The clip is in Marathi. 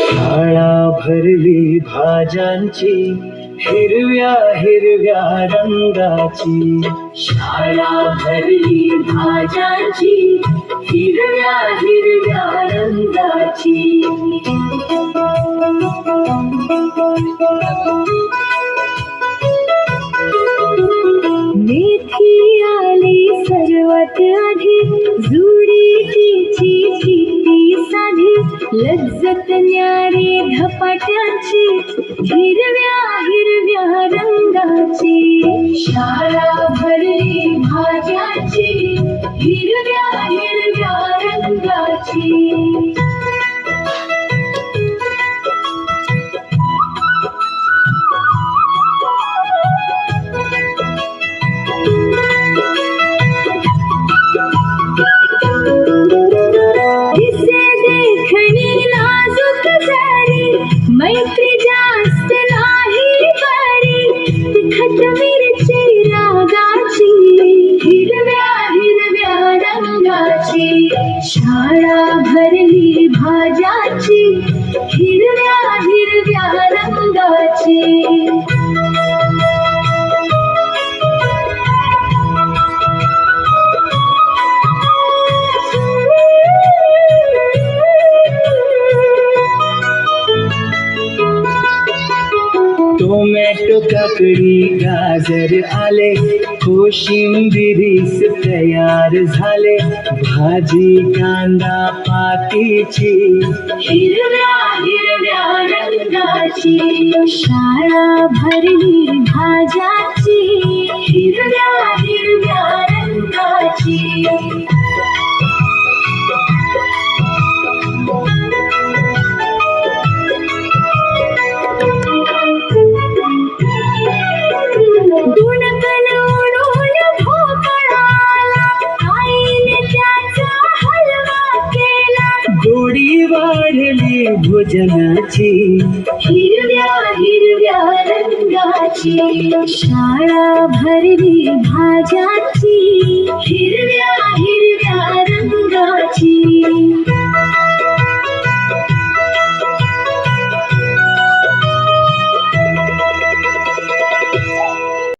शाळा भरली भाज्यांची, हिरव्या हिरव्या रंगाची. शाळा भरली भाज्यांची, हिरव्या हिरव्या रंगाची. मेथी आली सर्वात आधी, जुडी तिची किती साधी. लज्जत न्यारी धपाट्याची, हिरव्या हिरव्या रंगाची. शाळा भरली भाज्यांची, हिरव्या हिरव्या रंगाची. इसे देखणी नाजूक जरी, मैत्री जास्त नाही बरी. तिखट मिरची रागाची, हिरव्या हिरव्या रंगाची. शाळा भरली भाज्याची, हिरव्या हिरव्या रंगाची. टोमॅटो काकडी गाजर आले, कोशिंबिरीस तयार झाले. भाजी कांदा पातीची, हिरव्या हिरव्या रंगाची. शाळा भरली भाज्याची, हिरव्या हिरव्या रंगाची. गुणगण उडून भोपळाला, आईने त्याचा हलवा केला. गोडी वाढली भोजनाची, हिरव्या हिरव्या रंगाची. शाळा भरली भाज्याची, हिरव्या हिरव्या